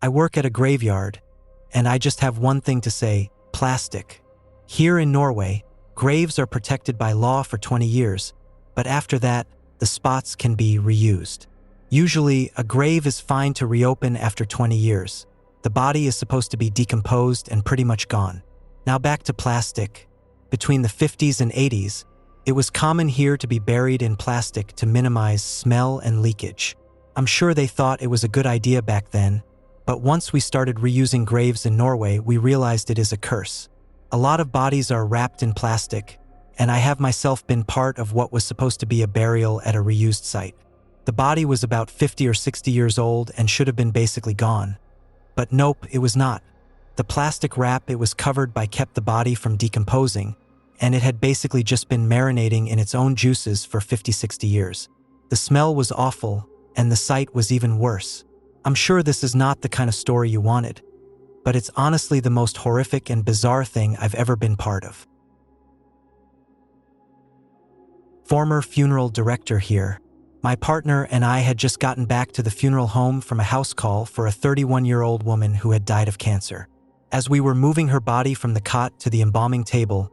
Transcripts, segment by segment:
I work at a graveyard, and I just have one thing to say: plastic. Here in Norway, graves are protected by law for 20 years, but after that, the spots can be reused. Usually, a grave is fine to reopen after 20 years. The body is supposed to be decomposed and pretty much gone. Now back to plastic. Between the 50s and 80s, it was common here to be buried in plastic to minimize smell and leakage. I'm sure they thought it was a good idea back then, but once we started reusing graves in Norway, we realized it is a curse. A lot of bodies are wrapped in plastic, and I have myself been part of what was supposed to be a burial at a reused site. The body was about 50 or 60 years old and should have been basically gone. But nope, it was not. The plastic wrap it was covered by kept the body from decomposing, and it had basically just been marinating in its own juices for 50-60 years. The smell was awful, and the sight was even worse. I'm sure this is not the kind of story you wanted, but it's honestly the most horrific and bizarre thing I've ever been part of. Former funeral director here. My partner and I had just gotten back to the funeral home from a house call for a 31-year-old woman who had died of cancer. As we were moving her body from the cot to the embalming table,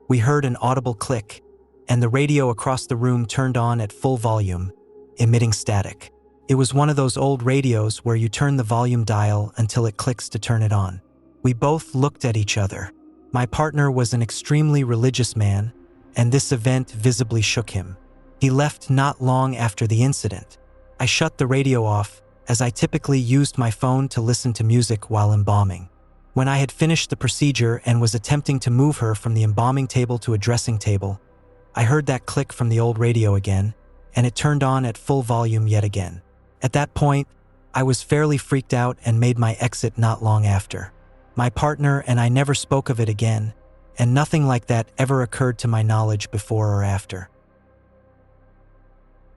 we heard an audible click, and the radio across the room turned on at full volume, emitting static. It was one of those old radios where you turn the volume dial until it clicks to turn it on. We both looked at each other. My partner was an extremely religious man, and this event visibly shook him. He left not long after the incident. I shut the radio off, as I typically used my phone to listen to music while embalming. When I had finished the procedure and was attempting to move her from the embalming table to a dressing table, I heard that click from the old radio again, and it turned on at full volume yet again. At that point, I was fairly freaked out and made my exit not long after. My partner and I never spoke of it again, and nothing like that ever occurred to my knowledge before or after.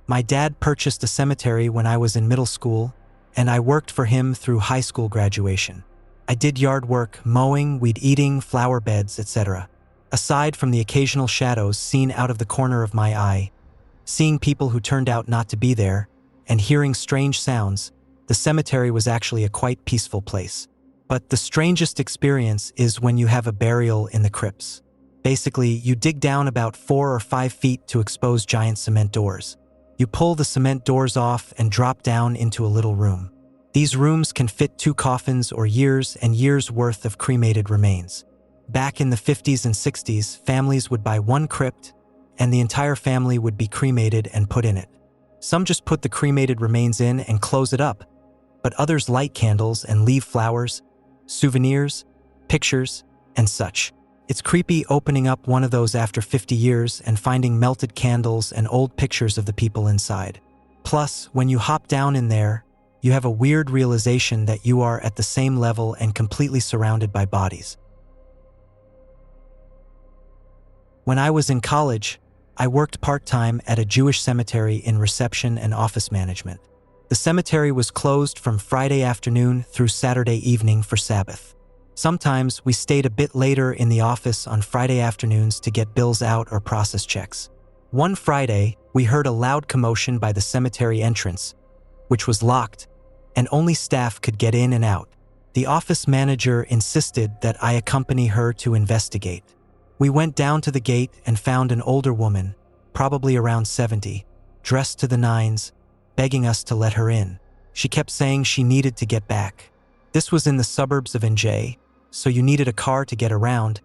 My dad purchased a cemetery when I was in middle school, and I worked for him through high school graduation. I did yard work, mowing, weed eating, flower beds, etc. Aside from the occasional shadows seen out of the corner of my eye, seeing people who turned out not to be there, and hearing strange sounds, the cemetery was actually a quite peaceful place. But the strangest experience is when you have a burial in the crypts. Basically, you dig down about 4 or 5 feet to expose giant cement doors. You pull the cement doors off and drop down into a little room. These rooms can fit 2 coffins or years and years worth of cremated remains. Back in the 50s and 60s, families would buy one crypt, and the entire family would be cremated and put in it. Some just put the cremated remains in and close it up, but others light candles and leave flowers, souvenirs, pictures, and such. It's creepy opening up one of those after 50 years and finding melted candles and old pictures of the people inside. Plus, when you hop down in there, you have a weird realization that you are at the same level and completely surrounded by bodies. When I was in college, I worked part-time at a Jewish cemetery in reception and office management. The cemetery was closed from Friday afternoon through Saturday evening for Sabbath. Sometimes we stayed a bit later in the office on Friday afternoons to get bills out or process checks. One Friday, we heard a loud commotion by the cemetery entrance, which was locked, and only staff could get in and out. The office manager insisted that I accompany her to investigate. We went down to the gate and found an older woman, probably around 70, dressed to the nines, begging us to let her in. She kept saying she needed to get back. This was in the suburbs of NJ, so you needed a car to get around,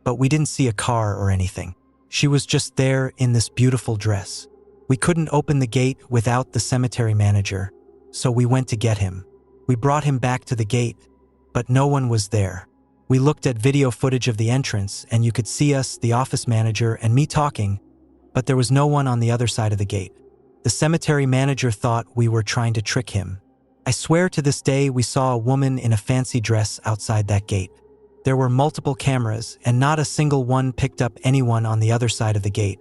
but we didn't see a car or anything. She was just there in this beautiful dress. We couldn't open the gate without the cemetery manager, so we went to get him. We brought him back to the gate, but no one was there. We looked at video footage of the entrance, and you could see us, the office manager, and me talking, but there was no one on the other side of the gate. The cemetery manager thought we were trying to trick him. I swear to this day we saw a woman in a fancy dress outside that gate. There were multiple cameras, and not a single one picked up anyone on the other side of the gate.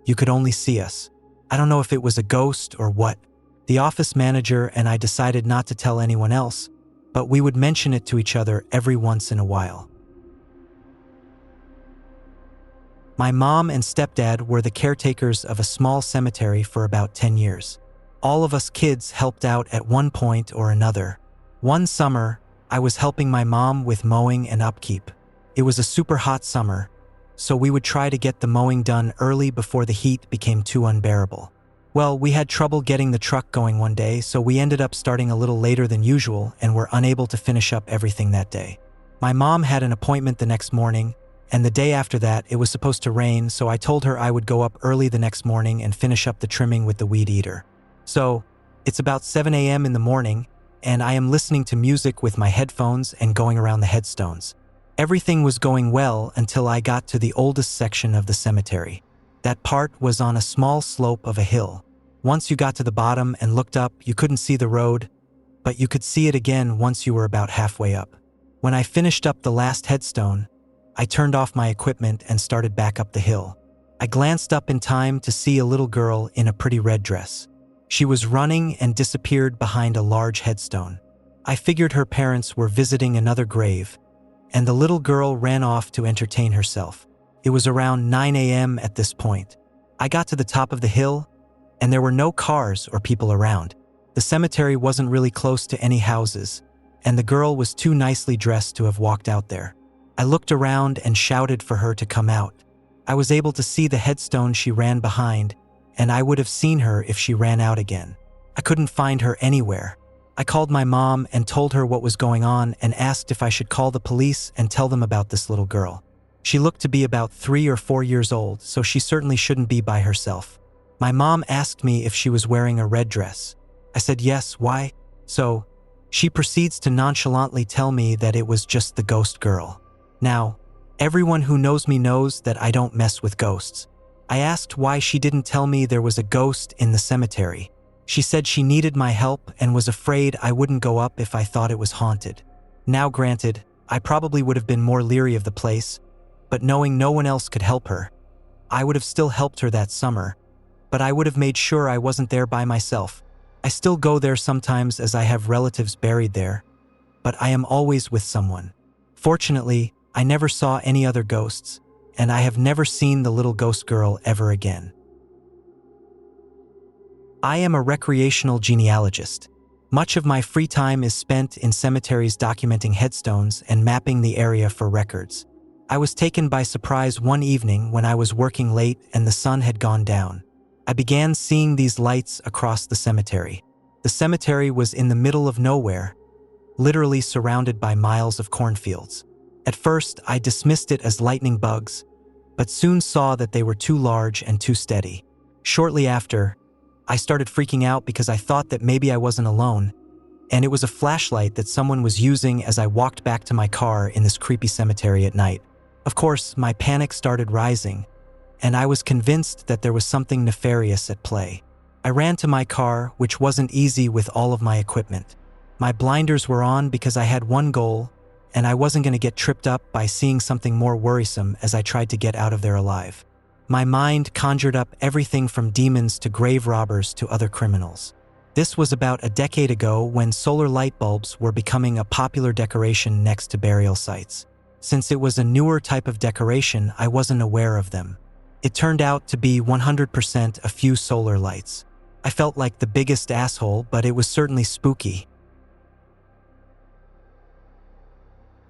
You could only see us. I don't know if it was a ghost or what. The office manager and I decided not to tell anyone else, but we would mention it to each other every once in a while. My mom and stepdad were the caretakers of a small cemetery for about 10 years. All of us kids helped out at one point or another, One summer, I was helping my mom with mowing and upkeep. It was a super hot summer, so we would try to get the mowing done early before the heat became too unbearable. Well, we had trouble getting the truck going one day, so we ended up starting a little later than usual and were unable to finish up everything that day. My mom had an appointment the next morning, and the day after that it was supposed to rain, so I told her I would go up early the next morning and finish up the trimming with the weed eater. So, it's about 7 a.m. in the morning, and I am listening to music with my headphones and going around the headstones. Everything was going well until I got to the oldest section of the cemetery. That part was on a small slope of a hill. Once you got to the bottom and looked up, you couldn't see the road, but you could see it again once you were about halfway up. When I finished up the last headstone, I turned off my equipment and started back up the hill. I glanced up in time to see a little girl in a pretty red dress. She was running and disappeared behind a large headstone. I figured her parents were visiting another grave, and the little girl ran off to entertain herself. It was around 9 a.m. at this point. I got to the top of the hill, and there were no cars or people around. The cemetery wasn't really close to any houses, and the girl was too nicely dressed to have walked out there. I looked around and shouted for her to come out. I was able to see the headstone she ran behind, and I would have seen her if she ran out again. I couldn't find her anywhere. I called my mom and told her what was going on and asked if I should call the police and tell them about this little girl. She looked to be about 3 or 4 years old, so she certainly shouldn't be by herself. My mom asked me if she was wearing a red dress. I said yes, why? So, she proceeds to nonchalantly tell me that it was just the ghost girl. Now, everyone who knows me knows that I don't mess with ghosts. I asked why she didn't tell me there was a ghost in the cemetery. She said she needed my help and was afraid I wouldn't go up if I thought it was haunted. Now granted, I probably would have been more leery of the place, but knowing no one else could help her, I would have still helped her that summer, but I would have made sure I wasn't there by myself. I still go there sometimes as I have relatives buried there, but I am always with someone. Fortunately, I never saw any other ghosts, and I have never seen the little ghost girl ever again. I am a recreational genealogist. Much of my free time is spent in cemeteries documenting headstones and mapping the area for records. I was taken by surprise one evening when I was working late and the sun had gone down. I began seeing these lights across the cemetery. The cemetery was in the middle of nowhere, literally surrounded by miles of cornfields. At first, I dismissed it as lightning bugs, but soon saw that they were too large and too steady. Shortly after, I started freaking out because I thought that maybe I wasn't alone, and it was a flashlight that someone was using as I walked back to my car in this creepy cemetery at night. Of course, my panic started rising, and I was convinced that there was something nefarious at play. I ran to my car, which wasn't easy with all of my equipment. My blinders were on because I had one goal, and I wasn't going to get tripped up by seeing something more worrisome as I tried to get out of there alive. My mind conjured up everything from demons to grave robbers to other criminals. This was about a decade ago when solar light bulbs were becoming a popular decoration next to burial sites. Since it was a newer type of decoration, I wasn't aware of them. It turned out to be 100% a few solar lights. I felt like the biggest asshole, but it was certainly spooky.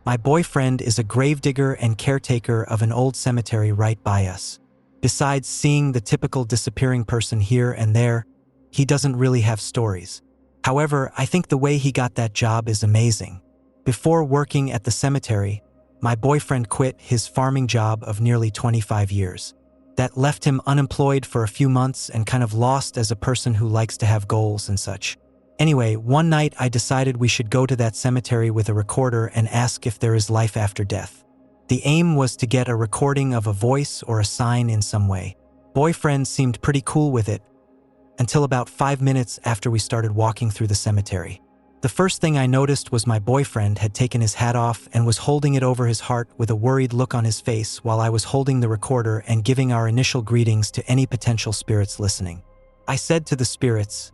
My boyfriend is a gravedigger and caretaker of an old cemetery right by us. Besides seeing the typical disappearing person here and there, he doesn't really have stories. However, I think the way he got that job is amazing. Before working at the cemetery, my boyfriend quit his farming job of nearly 25 years. That left him unemployed for a few months and kind of lost as a person who likes to have goals and such. Anyway, one night I decided we should go to that cemetery with a recorder and ask if there is life after death. The aim was to get a recording of a voice or a sign in some way. Boyfriend seemed pretty cool with it, until about 5 minutes after we started walking through the cemetery. The first thing I noticed was my boyfriend had taken his hat off and was holding it over his heart with a worried look on his face while I was holding the recorder and giving our initial greetings to any potential spirits listening. I said to the spirits,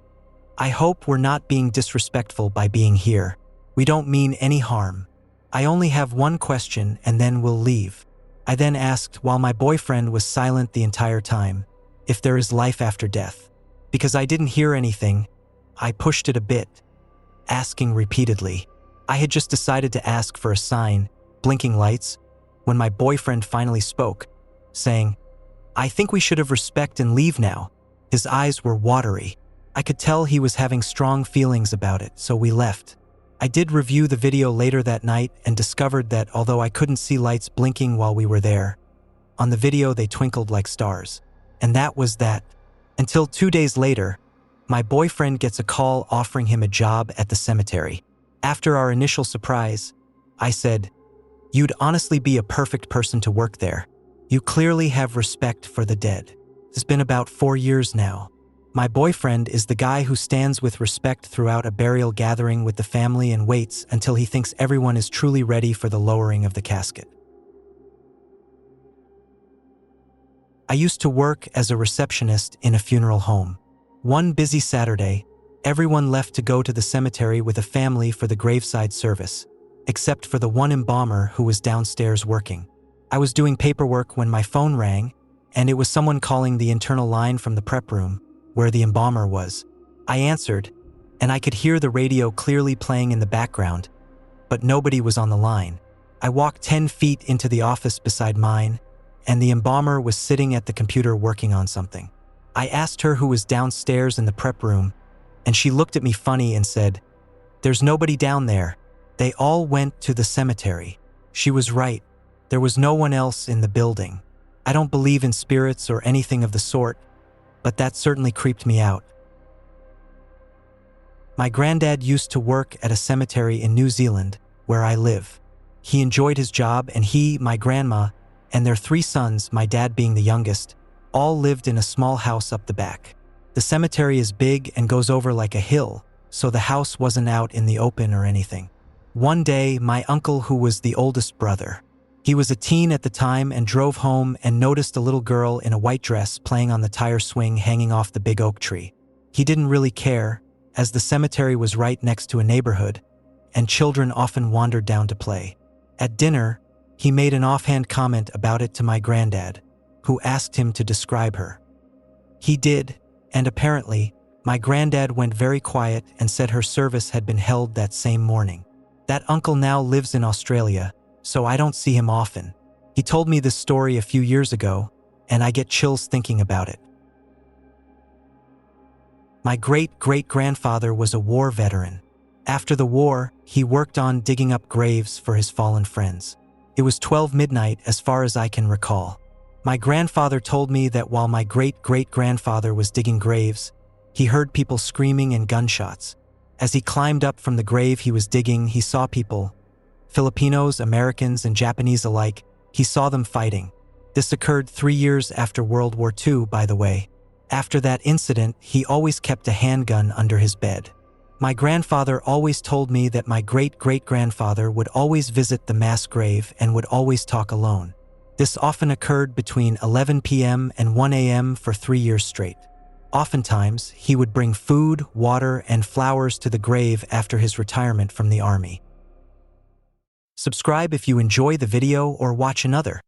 "I hope we're not being disrespectful by being here. We don't mean any harm. I only have one question and then we'll leave." I then asked, while my boyfriend was silent the entire time, if there is life after death. Because I didn't hear anything, I pushed it a bit. asking repeatedly. I had just decided to ask for a sign, blinking lights, when my boyfriend finally spoke, saying, "I think we should have respect and leave now." His eyes were watery. I could tell he was having strong feelings about it, so we left. I did review the video later that night and discovered that although I couldn't see lights blinking while we were there, on the video they twinkled like stars. And that was that. Until 2 days later, my boyfriend gets a call offering him a job at the cemetery. After our initial surprise, I said, "You'd honestly be a perfect person to work there. You clearly have respect for the dead." It's been about 4 years now. My boyfriend is the guy who stands with respect throughout a burial gathering with the family and waits until he thinks everyone is truly ready for the lowering of the casket. I used to work as a receptionist in a funeral home. One busy Saturday, everyone left to go to the cemetery with a family for the graveside service, except for the one embalmer who was downstairs working. I was doing paperwork when my phone rang, and it was someone calling the internal line from the prep room, where the embalmer was. I answered, and I could hear the radio clearly playing in the background, but nobody was on the line. I walked 10 feet into the office beside mine, and the embalmer was sitting at the computer working on something. I asked her who was downstairs in the prep room, and she looked at me funny and said, "There's nobody down there. They all went to the cemetery." She was right. There was no one else in the building. I don't believe in spirits or anything of the sort, but that certainly creeped me out. My granddad used to work at a cemetery in New Zealand, where I live. He enjoyed his job, and he, my grandma, and their 3 sons, my dad being the youngest, all lived in a small house up the back. The cemetery is big and goes over like a hill, so the house wasn't out in the open or anything. One day, my uncle, who was the oldest brother, he was a teen at the time and drove home and noticed a little girl in a white dress playing on the tire swing hanging off the big oak tree. He didn't really care, as the cemetery was right next to a neighborhood, and children often wandered down to play. At dinner, he made an offhand comment about it to my granddad, who asked him to describe her. He did, and apparently, my granddad went very quiet and said her service had been held that same morning. That uncle now lives in Australia, so I don't see him often. He told me this story a few years ago, and I get chills thinking about it. My great-great-grandfather was a war veteran. After the war, he worked on digging up graves for his fallen friends. It was 12 midnight as far as I can recall. My grandfather told me that while my great-great-grandfather was digging graves, he heard people screaming and gunshots. As he climbed up from the grave he was digging, he saw people, Filipinos, Americans, and Japanese alike. He saw them fighting. This occurred 3 years after World War II, by the way. After that incident, he always kept a handgun under his bed. My grandfather always told me that my great-great-grandfather would always visit the mass grave and would always talk alone. This often occurred between 11 p.m. and 1 a.m. for 3 years straight. Oftentimes, he would bring food, water, and flowers to the grave after his retirement from the army. Subscribe if you enjoy the video or watch another.